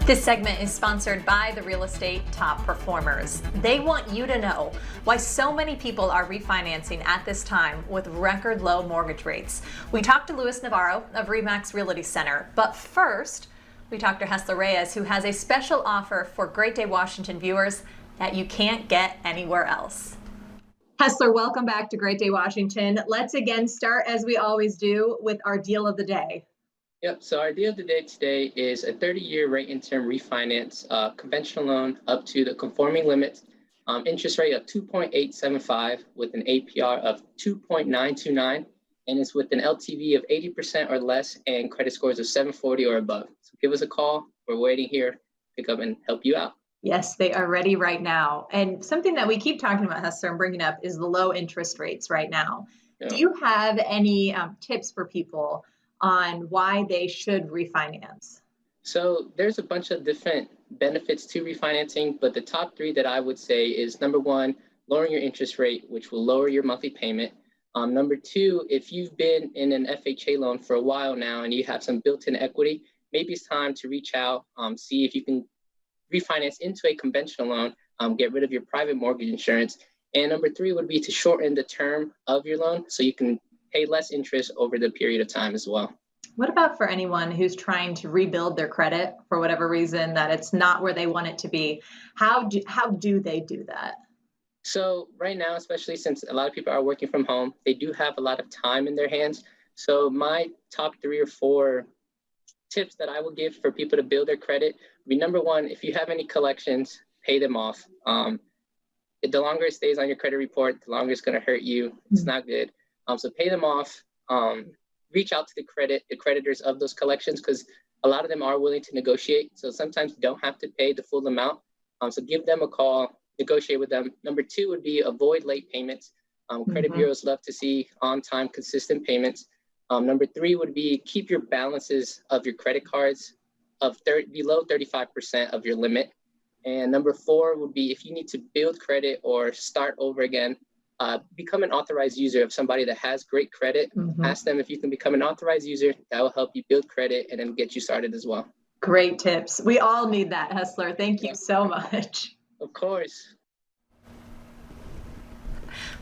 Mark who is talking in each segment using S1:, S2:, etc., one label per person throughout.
S1: This segment is sponsored by the Real Estate Top Performers. They want you to know why so many people are refinancing at this time with record low mortgage rates. We talked to Navarro of Remax Realty Center, but first we talked to Hesler Reyes, who has a special offer for Great Day Washington viewers that you can't get anywhere else. Hesler, welcome back to Great Day Washington. Let's again start, as we always do, with our deal of the day.
S2: Yep. So our deal of the day today is a 30-year rate and term refinance, conventional loan up to the conforming limits, interest rate of 2.875 with an APR of 2.929, and it's with an LTV of 80% or less and credit scores of 740 or above. So give us a call. We're waiting here, pick up and help you out.
S1: Yes, they are ready right now. And something that we keep talking about, Hesler, and bringing up is the low interest rates right now. Yeah. Do you have any tips for people on why they should refinance?
S2: So there's a bunch of different benefits to refinancing, but the top three that I would say is number one, lowering your interest rate, which will lower your monthly payment. Number two, if you've been in an FHA loan for a while now and you have some built-in equity, maybe it's time to reach out, see if you can refinance into a conventional loan, get rid of your private mortgage insurance. And number three would be to shorten the term of your loan so you can pay less interest over the period of time as well.
S1: What about for anyone who's trying to rebuild their credit for whatever reason, that it's not where they want it to be? How do they do that?
S2: So right now, especially since a lot of people are working from home, they do have a lot of time in their hands. So my top 3 or 4 tips that I will give for people to build their credit would be number one, if you have any collections, pay them off. The longer it stays on your credit report, the longer it's going to hurt you. It's not good. So pay them off, reach out to the creditors of those collections, because a lot of them are willing to negotiate. So sometimes you don't have to pay the full amount. So give them a call, negotiate with them. Number 2 would be avoid late payments. Credit bureaus love to see on-time, consistent payments. Number 3 would be keep your balances of your credit cards of below 35% of your limit. And number 4 would be if you need to build credit or start over again, become an authorized user of somebody that has great credit. Ask them if you can become an authorized user. That will help you build credit and then get you started as well.
S1: Great tips. We all need that, Hesler. Thank you so much.
S2: Of course.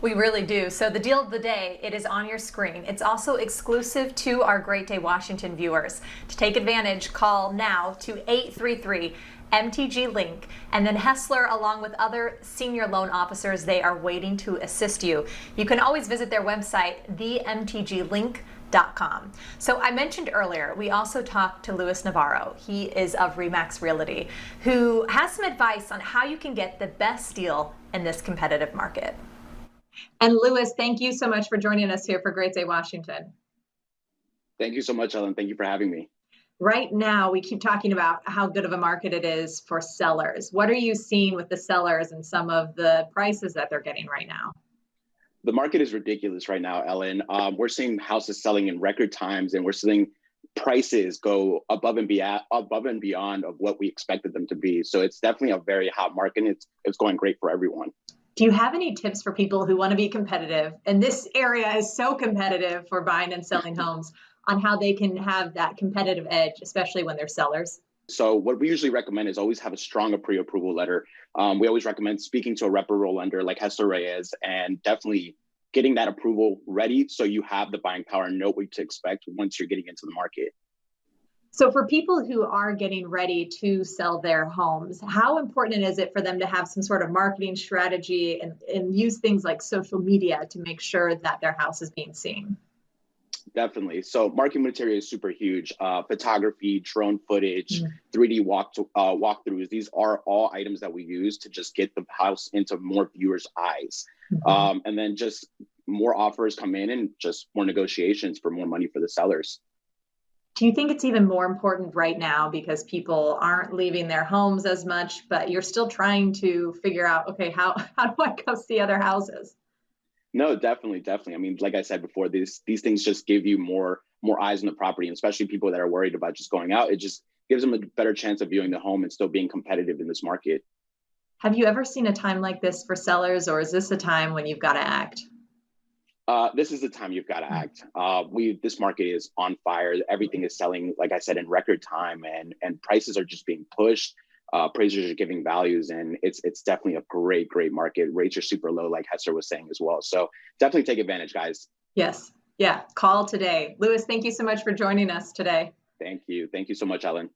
S1: We really do. So the deal of the day, it is on your screen. It's also exclusive to our Great Day Washington viewers. To take advantage, call now to 833 MTG Link, and then Hesler, along with other senior loan officers, they are waiting to assist you. You can always visit their website, themtglink.com. So I mentioned earlier, we also talked to Navarro. He is of Remax Realty, who has some advice on how you can get the best deal in this competitive market. And Louis, thank you so much for joining us here for Great Day Washington.
S3: Thank you so much, Ellen. Thank you for having me.
S1: Right now, we keep talking about how good of a market it is for sellers. What are you seeing with the sellers and some of the prices that they're getting right now?
S3: The market is ridiculous right now, Ellen. We're seeing houses selling in record times, and we're seeing prices go above and beyond of what we expected them to be. So it's definitely a very hot market, and it's going great for everyone.
S1: Do you have any tips for people who want to be competitive? And this area is so competitive for buying and selling homes, on how they can have that competitive edge, especially when they're sellers?
S3: So what we usually recommend is always have a strong pre-approval letter. We always recommend speaking to a reputable lender like Hesler Reyes, and definitely getting that approval ready so you have the buying power and know what to expect once you're getting into the market.
S1: So for people who are getting ready to sell their homes, how important is it for them to have some sort of marketing strategy and use things like social media to make sure that their house is being seen?
S3: Definitely. So marketing material is super huge. Photography, drone footage, 3D walkthroughs. These are all items that we use to just get the house into more viewers' eyes. And then just more offers come in and just more negotiations for more money for the sellers.
S1: Do you think it's even more important right now because people aren't leaving their homes as much, but you're still trying to figure out, okay, how do I go see other houses?
S3: No, definitely. I mean, like I said before, these things just give you more eyes on the property, and especially people that are worried about just going out. It just gives them a better chance of viewing the home and still being competitive in this market.
S1: Have you ever seen a time like this for sellers, or is this a time when you've got to act?
S3: This is the time you've got to act. This market is on fire. Everything is selling, like I said, in record time, and prices are just being pushed. Appraisers are giving values, and it's definitely a great market. Rates are super low, like Hesler was saying as well. So definitely take advantage, guys.
S1: Yes. Yeah. Call today. Louis, thank you so much for joining us today.
S3: Thank you. Thank you so much, Ellen.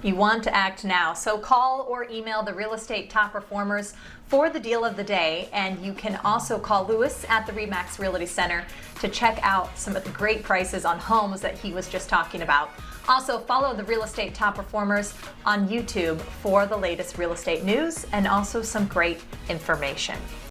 S1: You want to act now, so call or email the real estate top performers for the deal of the day, and you can also call Louis at the RE/MAX Realty Center to check out some of the great prices on homes that he was just talking about. Also, follow the real estate top performers on YouTube for the latest real estate news and also some great information.